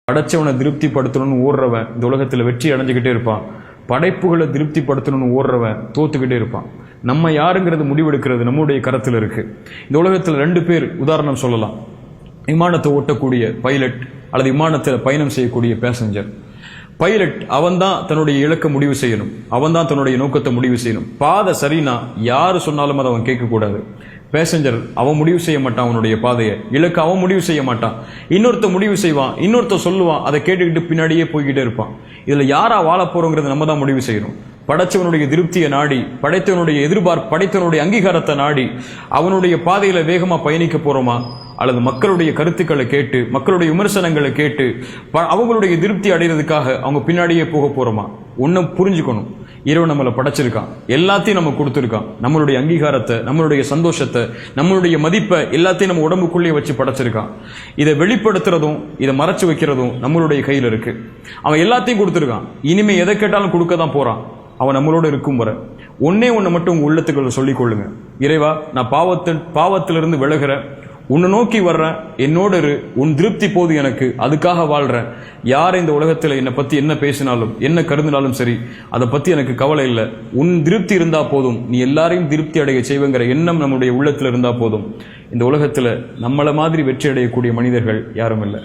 படைச்சவனை திருப்திப்படுத்தணும்னு ஓடுறவன் இந்த உலகத்தில் வெற்றி அடைஞ்சுக்கிட்டே இருப்பான். படைப்புகளை திருப்திப்படுத்தணும்னு ஓடுறவன் தோத்துக்கிட்டே இருப்பான். நம்ம யாருங்கிறது முடிவெடுக்கிறது நம்முடைய கரத்தில் இருக்கு. இந்த உலகத்தில் 2 பேர் உதாரணம் சொல்லலாம். விமானத்தை ஓட்டக்கூடிய பைலட் அல்லது விமானத்தில் பயணம் செய்யக்கூடிய பேசஞ்சர். பைலட் அவன் தான் தன்னுடைய இலக்கை முடிவு செய்யணும், அவன் தான் தன்னுடைய நோக்கத்தை முடிவு செய்யணும். பாதை சரினா யாரு சொன்னாலும் அதை அவன் கேட்கக்கூடாது. பேசஞ்சர் அவன் முடிவு செய்ய மாட்டான், அவனுடைய பாதையை இலக்கு அவன் முடிவு செய்ய மாட்டான். இன்னொருத்த முடிவு செய்வான், இன்னொருத்த சொல்லுவான், அதை கேட்டுக்கிட்டு பின்னாடியே போய்கிட்டே இருப்பான். இதுல யாரா வாழ போறோங்கிறது நம்ம தான் முடிவு செய்யணும். படைச்சவனுடைய திருப்தியை நாடி, படைத்தவனுடைய எதிர்பார்ப்பு, படைத்தவனுடைய அங்கீகாரத்தை நாடி அவனுடைய பாதையில வேகமா பயணிக்க போறோமா, அல்லது மக்களுடைய கருத்துக்களை கேட்டு, மக்களுடைய விமர்சனங்களை கேட்டு அவங்களுடைய திருப்தி அடைகிறதுக்காக அவங்க பின்னாடியே போக போறோமா? ஒன்னும் புரிஞ்சுக்கணும். இறைவன் நம்மளை படைச்சிருக்கான், எல்லாத்தையும் நம்ம கொடுத்துருக்கான். நம்மளுடைய அங்கீகாரத்தை, நம்மளுடைய சந்தோஷத்தை, நம்மளுடைய மதிப்பை எல்லாத்தையும் நம்ம உடம்புக்குள்ளேயே வச்சு படைச்சிருக்கான். இதை வெளிப்படுத்துறதும் இதை மறைச்சு வைக்கிறதும் நம்மளுடைய கையில் இருக்கு. அவன் எல்லாத்தையும் கொடுத்துருக்கான். இனிமே எதை கேட்டாலும் கொடுக்க தான் போறான். அவன் நம்மளோட இருக்கும் வர ஒன்னே ஒன்று மட்டும் உங்க உள்ளத்துக்குள்ள சொல்லிக் கொள்ளுங்க. இறைவா, நான் பாவத்திலிருந்து விலகிறேன், உன்னை நோக்கி வர்றேன், என்னோட இரு, உன் திருப்தி போது எனக்கு, அதுக்காக வாழ்றேன். யார் இந்த உலகத்தில் என்னை பத்தி என்ன பேசினாலும் என்ன கருதினாலும் சரி, அதை பத்தி எனக்கு கவலை இல்லை. உன் திருப்தி இருந்தா போதும், நீ எல்லாரையும் திருப்தி அடைய செய்வேங்கிற எண்ணம் நம்முடைய உள்ளத்துல இருந்தா போதும். இந்த உலகத்துல நம்மள மாதிரி வெற்றி அடையக்கூடிய மனிதர்கள் யாரும் இல்லை.